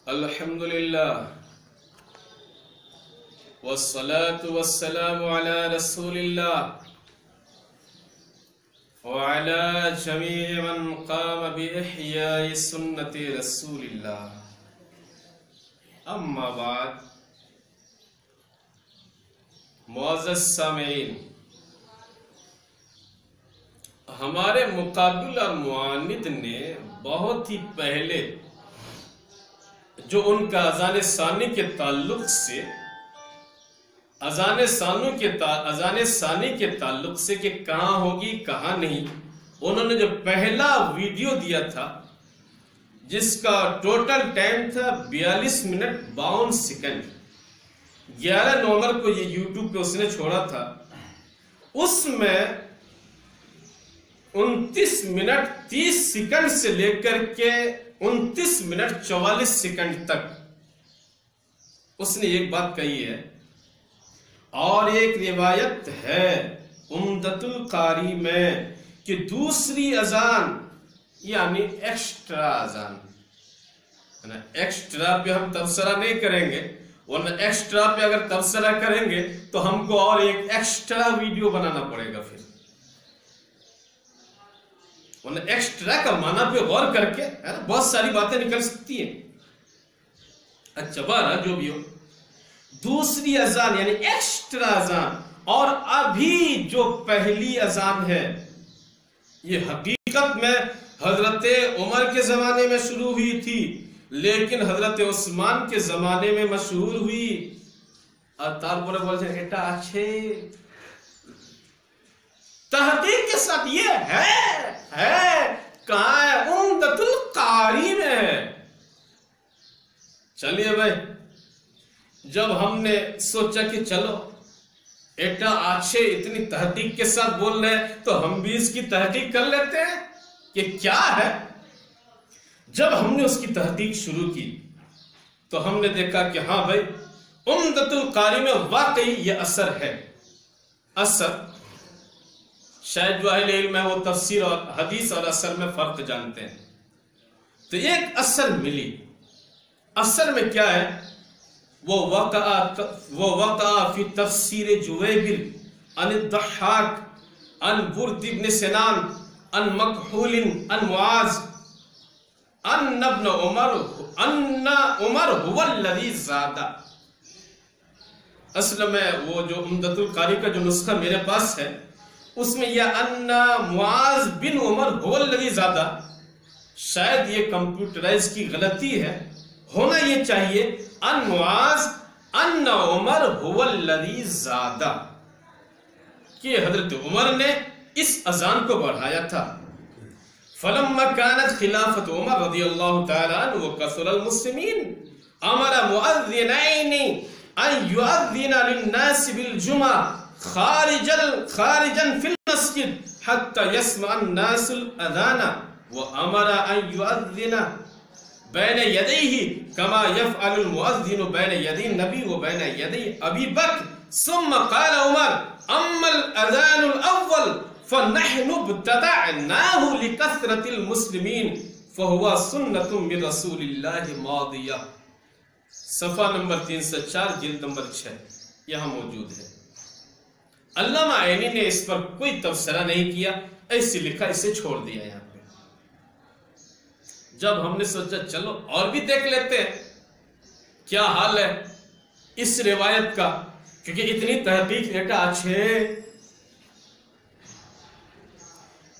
الحمدللہ والصلاة والسلام على رسول اللہ وعلى جميع من قام بإحياء سنة رسول اللہ. اما بعد، معزز سامعین، ہمارے مقابل اور معاند نے بہت ہی پہلے جو ان کا اذان ثانی کے تعلق سے اذان ثانی کے تعلق سے کہ کہاں ہوگی کہاں نہیں، انہوں نے جو پہلا ویڈیو دیا تھا جس کا ٹوٹل ٹائم تھا 42 منٹ 52 سیکنڈ، 11 نومبر کو یہ یوٹیوب پہ اس نے چھوڑا تھا. اس میں 29 منٹ 30 سیکنڈ سے لے کر کے 29 منٹ 44 سیکنڈ تک اس نے ایک بات کہی ہے. اور ایک روایت ہے عمدۃ القاری میں کہ دوسری اذان یعنی ایکسٹرا اذان، ایکسٹرا پہ ہم تبصرہ نہیں کریں گے، ورنہ ایکسٹرا پہ اگر تبصرہ کریں گے تو ہم کو اور ایک ایکسٹرا ویڈیو بنانا پڑے گا. پھر ورنہ ایکسٹرا کا معنی پہ غور کر کے بہت ساری باتیں نکل سکتی ہیں. اچھا بارہ جو بھی ہو، دوسری اذان یعنی ایکسٹرا اذان اور ابھی جو پہلی اذان ہے یہ حقیقت میں حضرت عمر کے زمانے میں شروع ہوئی تھی، لیکن حضرت عثمان کے زمانے میں مشہور ہوئی. اور تارپورے بولتے ہیں ایٹا اچھے تحقیق کے ساتھ یہ ہے کہاں ہے؟ عمدۃ القاری میں ہے. چلیے بھائی، جب ہم نے سوچا کہ چلو ایٹا آچھے اتنی تحقیق کے ساتھ بول رہے ہیں تو ہم بھی اس کی تحقیق کر لیتے ہیں کہ کیا ہے. جب ہم نے اس کی تحقیق شروع کی تو ہم نے دیکھا کہ ہاں بھائی عمدۃ القاری میں واقعی یہ اثر ہے. اثر شاید جو اہل علم ہے وہ تفسیر اور حدیث اور اثر میں فرق جانتے ہیں. تو ایک اثر ملی. اثر میں کیا ہے؟ وہ وقع فی تفسیر جویبر عن الضحاک عن برد بن سنان عن مکحول عن معاذ ان ابن عمر هو الذی زاد. اصل میں وہ جو عمدۃ القاری کا جو نسخہ میرے پاس ہے اس میں یہ ان معاذ بن عمر هو الذی زاد، شاید یہ کمپیوٹرائز کی غلطی ہے، ہونا یہ چاہیے ان معاذ ان عمر هو الذی زاد، کہ حضرت عمر نے اس اذان کو بڑھایا تھا. فلما كانت خلافت عمر رضی اللہ تعالی عنہ وكثر المسلمین امر مؤذنین ان يؤذن للناس بالجمعہ خارجا في المسجد حتى يسمع الناس الاذان وامر ان يؤذن بين يديه كما يفعل المؤذن بين يدي النبي وبين يدي ابي بكر. ثم قال عمر اما الاذان الاول فنحن ابتدعناه لكثرة المسلمين فهو سنة من رسول الله ماضية. صفحہ نمبر 304 جلد نمبر 6 یہاں موجود ہے. علامہ عینی نے اس پر کوئی تبصرہ نہیں کیا، ایسے لکھا، اسے چھوڑ دیا. یہاں پہ جب ہم نے سوچا چلو اور بھی دیکھ لیتے ہیں کیا حال ہے اس روایت کا، کیونکہ اتنی تحقیق ایٹا اچھے.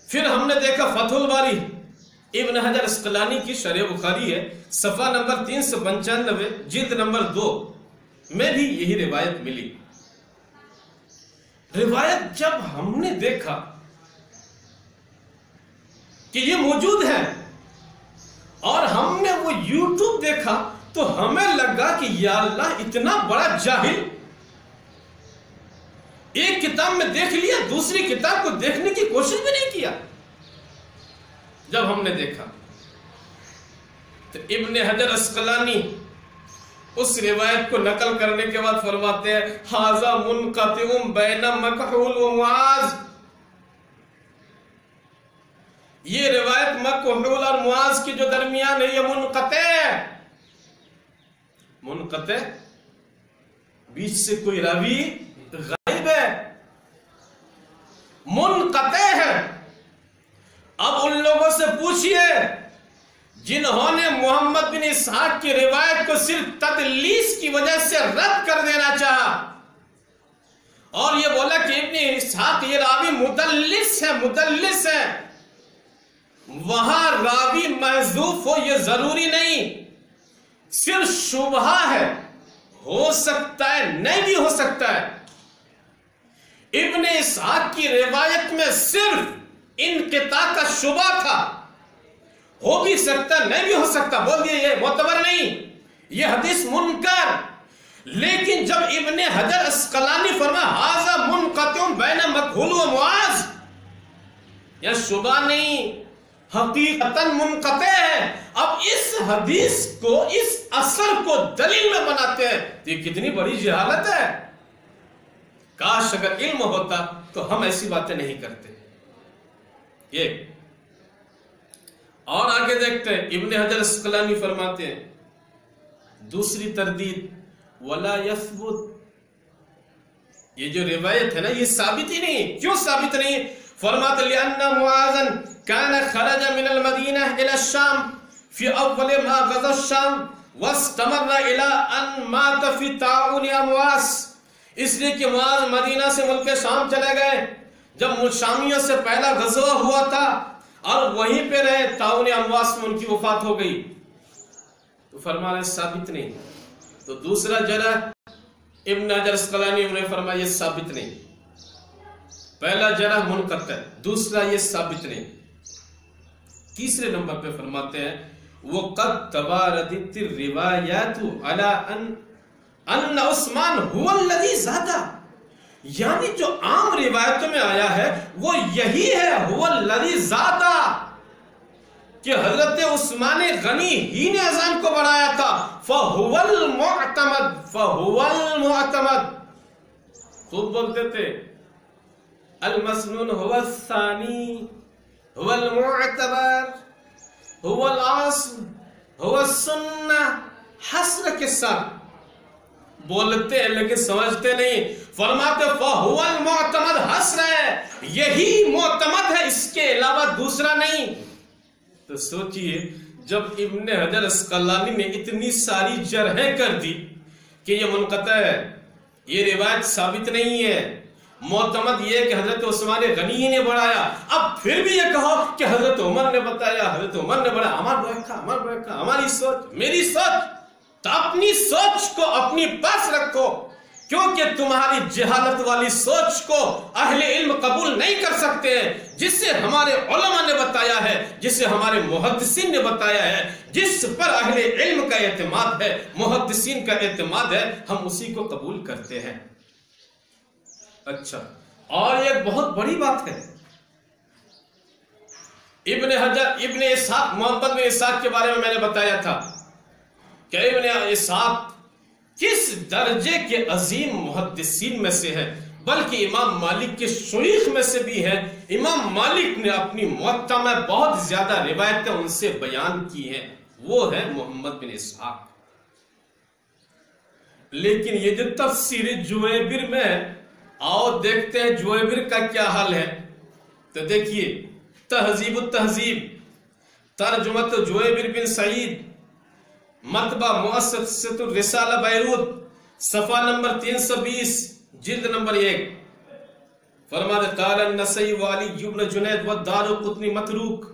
پھر ہم نے دیکھا فتح الباری ابن حجر اسقلانی کی شرح بخاری ہے، صفحہ نمبر 395 جلد نمبر 2 میں بھی یہی روایت ملی. روایت جب ہم نے دیکھا کہ یہ موجود ہے اور ہم نے وہ یوٹیوب دیکھا تو ہمیں لگا کہ یا اللہ اتنا بڑا جاہل، ایک کتاب میں دیکھ لیا دوسری کتاب کو دیکھنے کی کوشش بھی نہیں کیا. جب ہم نے دیکھا تو ابن حجر اسقلانی اس روایت کو نقل کرنے کے بعد فرماتے ہیں ھذا منقطع بین مکحول و معاذ، یہ روایت مکحول اور معاذ کے جو درمیان ہے یہ منقطع ہے. منقطع، بیچ سے کوئی راوی غائب ہے، منقطع ہے۔ اب ان لوگوں سے پوچھئے جنہوں نے محمد بن اسحاق کی روایت کو صرف تدلیس کی وجہ سے رد کر دینا چاہا اور یہ بولا کہ ابن اسحاق یہ راوی مدلس ہے، وہاں راوی محذوف ہو یہ ضروری نہیں، صرف شبہہ ہے، ہو سکتا ہے نہیں بھی ہو سکتا ہے۔ ابن اسحاق کی روایت میں صرف انقطاع کا شبہ تھا، ہو بھی سکتا نہیں بھی ہو سکتا، بول دیا یہ معتبر نہیں، یہ حدیث منکر۔ لیکن جب ابن حجر اسقلانی فرمایا ھذا منقطع بین مکحول و معاذ، یہ شبہ نہیں، حقیقتاً منقطع ہے۔ اب اس حدیث کو، اس اثر کو دلیل میں بناتے ہیں، یہ کتنی بڑی جہالت ہے۔ کاش اگر علم ہوتا تو ہم ایسی باتیں نہیں کرتے۔ یہ اور آگے دیکھتے ہیں، ابن حجر اسقلانی فرماتے ہیں دوسری تردید ولا یثبت، یہ جو روایت ہے نا یہ ثابت ہی نہیں۔ کیوں ثابت نہیں؟ فرماتے لأن معاذا كان خرج من المدینہ الى الشام فی اول ما غزا الشام واستمر الى ان مات فی طاعون امواس، اس لیے کہ معاذ مدینہ سے ملک شام چلے گئے جب شامیوں سے پہلا غزوہ ہوا تھا اور وہیں پہ رہے، طاعون امواس میں ان کی وفات ہو گئی، تو فرمایا ثابت نہیں۔ تو دوسرا جرح ابن حجر اسقلانی نے فرمایا یہ ثابت نہیں، پہلا جرح منقطع، دوسرا یہ ثابت نہیں۔ تیسرے نمبر پہ فرماتے ہیں وَقَدْ تَوَارَدَتِ الرِّوَایَاتُ عَلَىٰ أَنَّ عثمان هُوَ الَّذِي زَادَ، یعنی جو عام روایتوں میں آیا ہے وہ یہی ہے، هُوَ الَّذِي زَادَ، کہ حضرت عثمان غنی ہی نے اذان کو بڑھایا تھا۔ فَهُوَ الْمُعْتَمَدْ فَهُوَ الْمُعْتَمَدْ، خود بولتے تھے المسنون هو الثانی هو المعتبر هو الاصل هو السنہ، حسر کے ساتھ بولتے ہیں لیکن سمجھتے نہیں۔ فرماتے فَهُوَ الْمُعْتَمَدْ، حسر ہے، یہی معتمد ہے، اس کے علاوہ دوسرا نہیں۔ تو سوچئے جب ابن حجر اسقلانی نے اتنی ساری جرحیں کر دی کہ یہ منقطع ہے، یہ روایت ثابت نہیں ہے، معتمد یہ کہ حضرت عثمان غنی نے بڑھایا، اب پھر بھی یہ کہو کہ حضرت عمر نے بتایا، حضرت عمر نے بڑھایا، ہماری سوچ، میری سوچ، تو اپنی سوچ کو اپنی پاس رکھو، کیونکہ تمہاری جہالت والی سوچ کو اہل علم قبول نہیں کر سکتے ہیں، جسے ہمارے علماء نے بتایا ہے، جسے ہمارے محدثین نے بتایا ہے، جس پر اہل علم کا اعتماد ہے، محدثین کا اعتماد ہے، ہم اسی کو قبول کرتے ہیں۔ اچھا، اور ایک بہت بڑی بات ہے، ابن اسحاق، محمد بن اسحاق کے بارے میں میں نے بتایا تھا کہ ابن اسحاق کس درجے کے عظیم محدثین میں سے ہے، بلکہ امام مالک کے شیوخ میں سے بھی ہے۔ امام مالک نے اپنی موطا میں بہت زیادہ روایتیں ان سے بیان کی ہیں، وہ ہے محمد بن اسحاق۔ لیکن یہ جو تفسیر جویبر میں آؤ دیکھتے ہیں جویبر کا کیا حال ہے، تو دیکھیے تہذیب التہذیب، ترجمت جویبر بن سعید، مطبع مؤسسۃ الرسالہ بیروت، صفحہ نمبر 320، جلد نمبر 1، فرماتے قال النسائی وعلی بن جنید والدارقطنی متروک،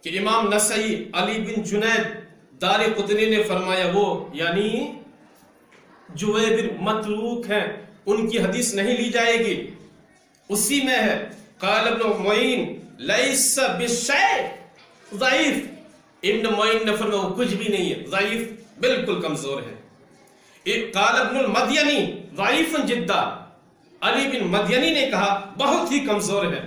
کہ امام نسائی علی بن جنید دارقطنی نے فرمایا وہ یعنی جویبر متروک ہیں، ان کی حدیث نہیں لی جائے گی۔ اسی میں ہے قال ابن معین لیس بشیء، ضعیف، ابن معین نے فرمایا وہ کچھ بھی نہیں ہے، ضعیف، بالکل کمزور ہے۔ قال ابن المدینی ضعیف جدا، علی بن مدینی نے کہا بہت ہی کمزور ہے۔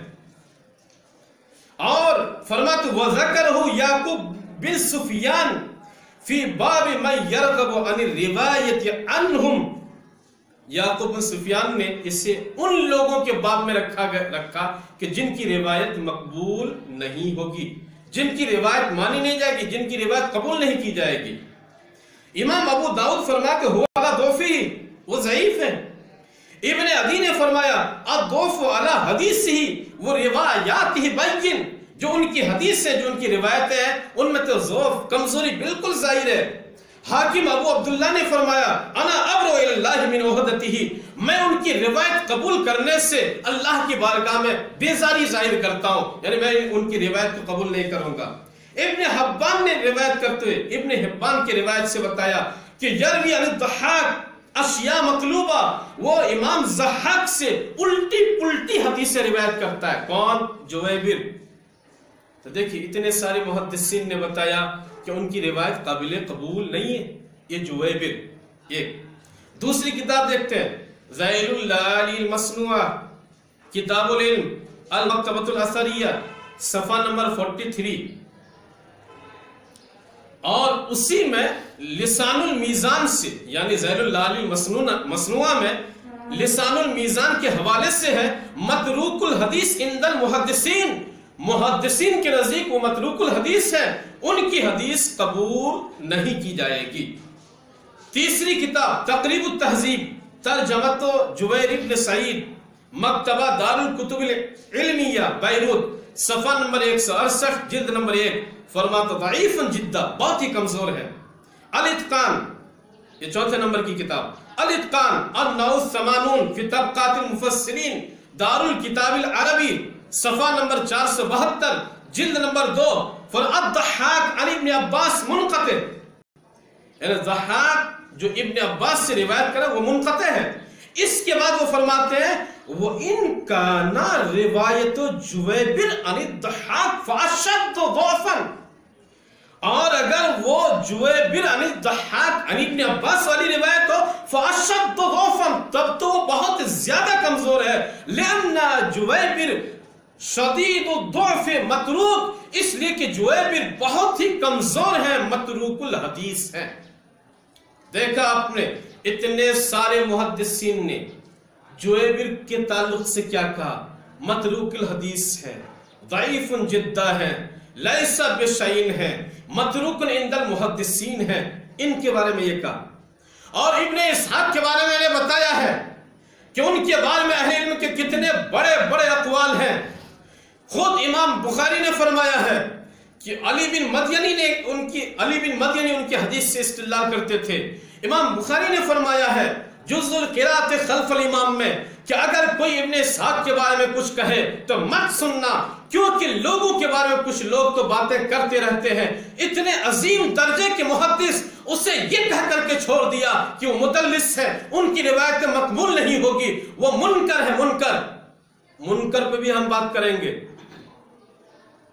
اور فرماتے وذکرہ یعقوب بن سفیان فی باب من یرغب عن الروایت عنہم، یعقوب بن سفیان نے اسے ان لوگوں کے باب میں رکھا کہ جن کی روایت مقبول نہیں ہوگی، جن کی روایت مانی نہیں جائے گی، جن کی روایت قبول نہیں کی جائے گی۔ امام ابو داؤد فرمایا کہ ہوا علی ضعفہ، وہ ضعیف ہے۔ ابن عدی نے فرمایا الضعف علی حدیث ہی وہ روایات ہی بین، جو ان کی حدیث ہے، جو ان کی روایتیں ہیں، ان میں تو ضعف، کمزوری بالکل ظاہر ہے۔ حاکم ابو عبداللہ نے فرمایا انا ابرؤ الی اللہ من عہدتہ، میں ان کی روایت قبول کرنے سے اللہ کی بارگاہ میں بیزاری ظاہر کرتا ہوں، یعنی میں ان کی روایت کو قبول نہیں کروں گا۔ ابن حبان نے روایت کرتے ہوئے ابن حبان کی روایت سے بتایا کہ یروی عن الضحاک اشیاء مقلوبہ، وہ امام ضحاک سے الٹی پلٹی حدیثیں روایت کرتا ہے۔ کون؟ جویبر۔ تو دیکھیے اتنے سارے محدثین نے بتایا کہ ان کی روایت قابل قبول نہیں ہے، یہ جویبر۔ ایک دوسری کتاب دیکھتے ہیں، ذیل اللآلی المصنوعہ، کتاب العلم، المکتبۃ الاثریہ، صفحہ نمبر 43، اور اسی میں لسان المیزان سے، یعنی ذیل اللآلی المصنوعہ میں لسان المیزان کے حوالے سے ہے متروک الحدیث عند المحدثین، محدثین کے نزدیک وہ متروک الحدیث ہے، ان کی حدیث قبول نہیں کی جائے گی۔ تیسری کتاب تقریب التہذیب، ترجمۃ جبیر ابن سعید، مکتبہ دار الکتب العلمیہ بیروت، صفحہ نمبر 168، جلد نمبر 1، فرماتا ضعیف جدا، بہت ہی کمزور ہے۔ الاتقان، یہ چوتھے نمبر کی کتاب، الاتقان النوع الثمانون فی طبقات المفسرین، دار الکتاب العربی، صفحہ نمبر 472، جلد نمبر 2، الضحاک عن ابن عباس منقطع، یعنی ضحاک جو ابن عباس سے روایت کرا وہ منقطع ہے۔ اس کے بعد وہ فرماتے ہیں وَإِن كَانَ رِوَایَتُ جُوَیبِرْ عَنِ الضَّحَّاكِ فَأَشَدُّ ضَعْفًا، اور اگر وہ جویبر عن الضحاک عن ابن عباس والی روایت ہو فَأَشَدُّ ضَعْفًا، تب تو وہ بہت زیادہ کمزور ہے، لِأَنَّ جویبر شدید الضعف متروک، اس لیے کہ جویبر بہت ہی کمزور ہے، متروک الحدیث ہے۔ دیکھا آپ نے اتنے سارے محدثین نے جویبر کے تعلق سے کیا کہا؟ متروک الحدیث ہے، ضعیف جدا ہے، لیس بشعین ہے، متروک عند المحدثین ہے، ان کے بارے میں یہ کہا۔ اور ابن اسحاق کے بارے میں نے بتایا ہے کہ ان کے بارے میں اہل علم کے کتنے بڑے بڑے اقوال ہیں۔ خود امام بخاری نے فرمایا ہے کہ علی بن مدینی ان کی حدیث سے استدلال کرتے تھے۔ امام بخاری نے فرمایا ہے جز القراءۃ خلف الامام میں کہ اگر کوئی ابن اسحاق کے بارے میں کچھ کہے تو مت سننا، کیونکہ لوگوں کے بارے میں کچھ لوگ تو باتیں کرتے رہتے ہیں۔ اتنے عظیم درجے کے محدث اسے یہ کہہ کر کے چھوڑ دیا کہ وہ مدلس ہے، ان کی روایتیں مقبول نہیں ہوگی، وہ منکر ہے۔ منکر پہ بھی ہم بات کریں گے،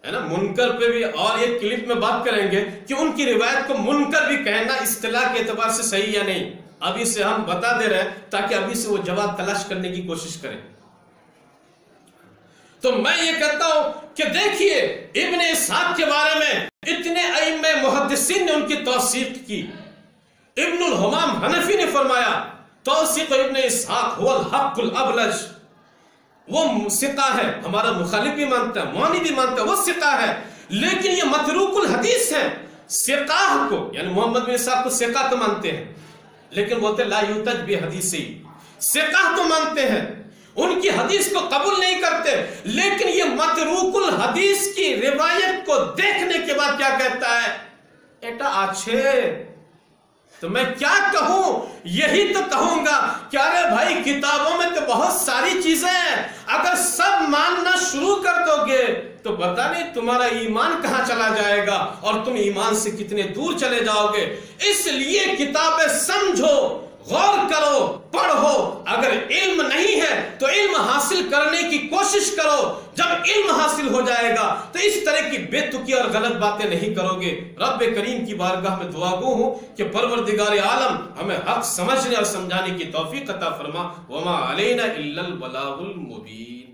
ہے نا، منکر پہ بھی، اور ایک کلپ میں بات کریں گے کہ ان کی روایت کو منکر بھی کہنا اصطلاح کے اعتبار سے صحیح یا نہیں۔ ابھی سے ہم بتا دے رہے ہیں تاکہ ابھی سے وہ جواب تلاش کرنے کی کوشش کریں۔ تو میں یہ کہتا ہوں کہ دیکھیے ابن اسحاق کے بارے میں اتنے ائمہ محدثین نے ان کی توثیق کی۔ ابن الحمام حنفی نے فرمایا توثیق ابن اسحاق هو الحق الابلج، وہ ثقہ ہے، ہمارا مخالف بھی مانتا ہے، معنی بھی مانتا ہے، وہ ثقہ ہے، لیکن یہ متروک الحدیث ہے۔ ثقہ کو یعنی محمد بن اسحاق کو ثقہ تو مانتے ہیں، لیکن بولتے لا یحتج بحدیثہ، ثقہ تو مانتے ہیں، ان کی حدیث کو قبول نہیں کرتے، لیکن یہ متروک الحدیث کی روایت کو دیکھنے کے بعد کیا کہتا ہے؟ ایٹا آچھے، تو میں کیا کہوں؟ یہی تو کہوں گا کہ ارے بھائی کتابوں میں تو بہت ساری چیزیں ہیں، اگر سب ماننا شروع کر دو گے تو پتہ نہیں تمہارا ایمان کہاں چلا جائے گا اور تم ایمان سے کتنے دور چلے جاؤ گے۔ اس لیے کتابیں سمجھو، غور کرو، پڑھو، اگر علم نہیں ہے تو علم حاصل کرنے کی کوشش کرو، جب علم حاصل ہو جائے گا تو اس طرح کی بے تکی اور غلط باتیں نہیں کرو گے۔ رب کریم کی بارگاہ میں دعا گو ہوں کہ پروردگار عالم ہمیں حق سمجھنے اور سمجھانے کی توفیق عطا فرما۔ وما علینا الا البلاغ المبین۔